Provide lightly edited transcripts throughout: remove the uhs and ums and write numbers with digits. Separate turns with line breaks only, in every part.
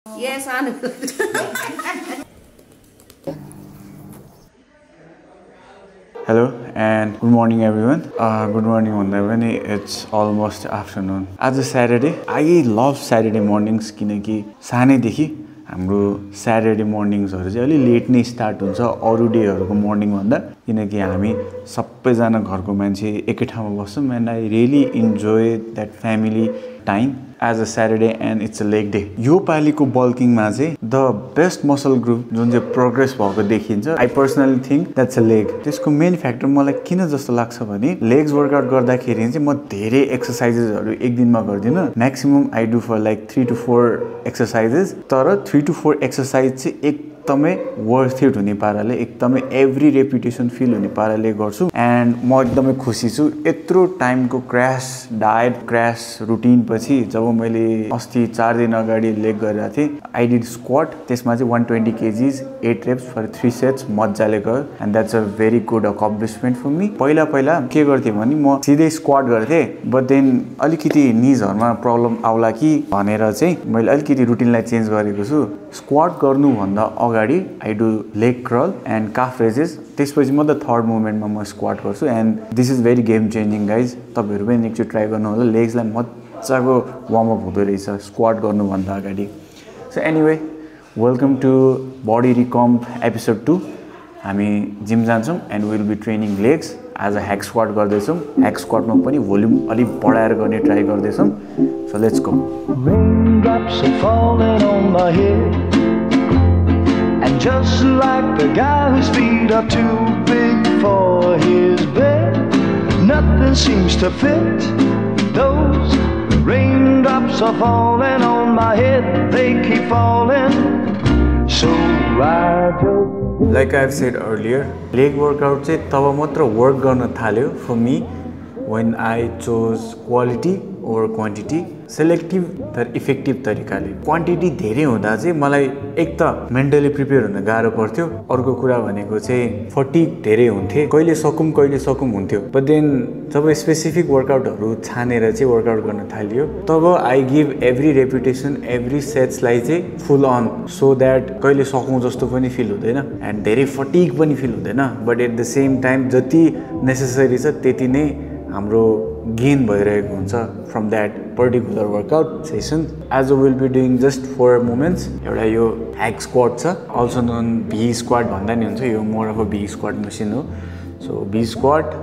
Yes,
Hello and good morning everyone. Good morning भन्दा it's almost afternoon. As a Saturday, I love Saturday mornings किनकि सानैदेखि हाम्रो Saturday mornings हरु चाहिँ अलि लेट नै स्टार्ट हुन्छ अरु डे हरुको मर्निङ भन्दा किनकि हामी सबैजना घरको मान्छे एकै ठाउँमा बस्छौं and I really enjoy that family time as a Saturday and it's a leg day. यो पालीको bulking मा चाहिँ the best muscle group जुन चाहिँ progress भएको देखिन्छ. I personally think that's a leg. त्यसको main factor मलाई किन जस्तो लाग्छ भने legs workout गर्दाखेरि चाहिँ म धेरै exercises हरु एक दिनमा गर्दिन. Maximum I do for like 3 to 4 exercises. तर 3 to 4 exercise चाहिँ एकदमै worth it हुने पाराले एकदमै every repetition feel हुने पाराले गर्छु and म एकदमै खुसी छु. यत्रो टाइमको crash diet crash routine पछि जब मैले अस्ति 4 दिन अगाडि लेग गरेको थिए I did squat त्यसमा चाहिँ 120 kgs 8 reps for 3 sets मज्जाले गयो and that's a very good accomplishment for me. पहिला के गर्थे भने म सिधै squat गर्थे but then अलिकति kneesहरुमा प्रब्लम आउला कि भनेर चाहिँ मैले अलिकति रुटिनलाई चेन्ज गरेको छु. स्क्वाट गर्नु भन्दा अगाडि I do leg curl and calf raises. त्यसपछि म द थर्ड मोमेन्टमा म स्क्वाट गर्छु and this is very game changing guys. तपाईहरु पनि एकचोटी ट्राई गर्नु होला. लेग्सलाई मज्जाको वार्म अप हुँदो रहेछ स्क्वाट गर्नु भन्दा अगाडि. So anyway, welcome to body recomp episode 2. हामी gym जान्छौं and we will be training legs as a hack squat गर्दैछौं. hack squat मा पनि भोल्युम अलि बढाएर गर्ने ट्राई गर्दैछौं. So let's go.
Raindrops are falling on my head, and just like the guy whose feet are too big for his bed, nothing seems to fit. Those raindrops are falling on my head, they keep falling. So I just
like I've said earlier, leg workout चाहिँ तब मात्र work गर्न थाल्यो for me when I chose quality over quantity. Selective तर effective तरिकाले. Quantity धेरै हुँदा चाहिँ मलाई एक त मेन्टली प्रिपेयर हुन गाह्रो पर्थ्यो. अर्को कुरा भनेको चाहिँ फटिग धेरै हुन्थे. कहिले सकुम हुन्थ्यो. बट देन जब स्पेसिफिक वर्कआउटहरु छानेर चाहिँ वर्कआउट गर्न थालियो तब I give every repetition every सेट्सलाई चाहिँ फुल अन सो दैट कहिले सकौं जस्तो पनि फिल हुँदैन एन्ड धेरै फटिग पनि फिल हुँदैन. But at the same time जति नेसेसरी छ त्यति नै हाम्रो गेन भइरहेको हुन्छ from that particular workout session. As we will be doing just 4 movements. एउटा यो hack squat छ, also known B squat भन्दा नि हुन्छ. यो more of a B squat machine हो. So B squat,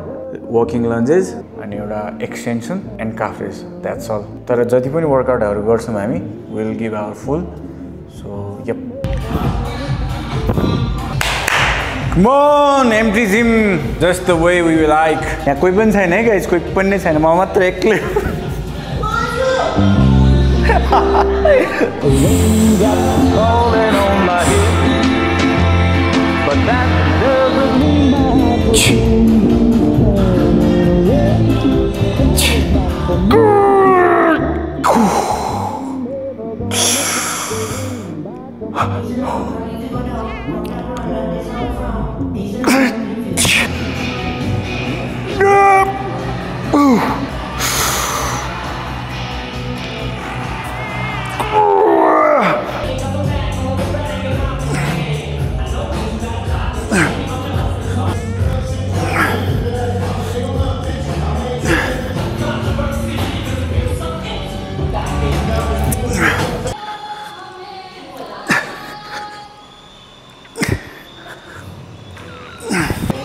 walking lunges अनि एउटा extension and calf raise. That's all. तर जति पनि वर्कआउटहरु गर्छौं हामी we will give our full. So yep. Come on, empty gym, just the way we like. यहाँ कोही पनि छैन है गाइस, कोही पनि छैन, म मात्र एक्लै.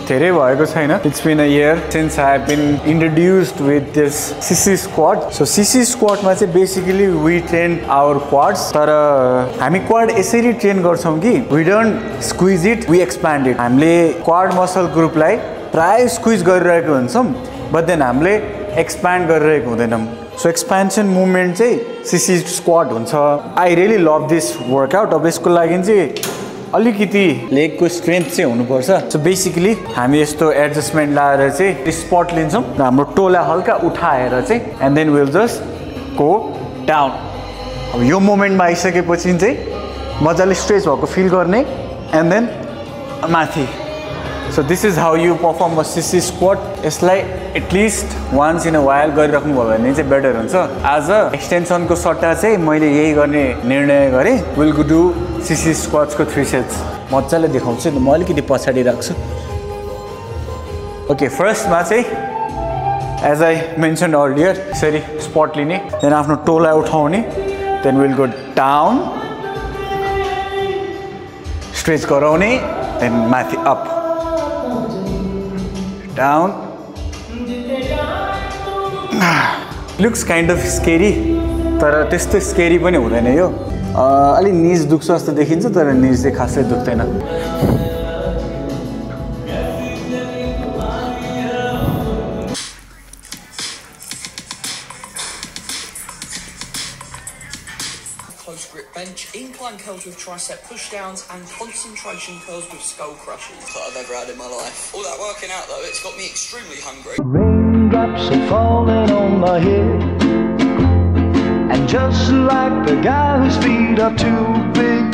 धेरै भएको छैन. It's been a year since I have been introduced with this CC squat. So CC squat मा चाहिँ basically we train our quads. तर हामी quad यसरी ट्रेन गर्छौं कि we don't squeeze it, we expand it. हामीले quad muscle group लाई प्राय squeeze गरिरहेको हुन्छौं but then हामीले expand गरिरहेको हुँदैनौं. So expansion movement चाहिँ CC squat हुन्छ. I really love this workout. अब यसको लागि चाहिँ अलिकति लेगको स्ट्रेन्थ चाहिँ हुनुपर्छ. सो बेसिकली हामी यस्तो एडजस्टमेन्ट लाएर चाहिँ स्पट लिन्छौं. हाम्रो टोलाई हल्का उठाएर चाहिँ and then will just go down. अब यो मोमेन्टमा आइसकेपछि चाहिँ मजाले स्ट्रेच भएको फिल गर्ने एन्ड देन माथि. So this is how you perform a sissy squat. यसलाई at least once in a while गरिराख्नु भयो भने चाहिँ बेटर हुन्छ आज एक्सटेन्सनको सट्टा चाहिँ मैले यही गर्ने निर्णय गरेँ विल गो डु सिसी स्क्वाट्सको 3 सेट्स मजाले देखाउँछु नि म अलिकति पछाडि राख्छु ओके फर्स्टमा चाहिँ एज आई मेन्सन अर्लियर यसरी स्पट लिने देन आफ्नो टोलाई उठाउने then will go down stretch गराउने देन माथि up down looks kind of scary तर त्यस्तो स्केरी पनि हुँदैन यो अलि निज दुख्छ जस्तो देखिन्छ तर निज चाहिँ खासै दुख्दैन
Close grip bench, incline curls with tricep pushdowns, and concentration curls with skull crushes. That I've ever had in my life. All that working out though, it's got me extremely hungry.
Raindrops are falling on my head, and just like the guy whose feet are too big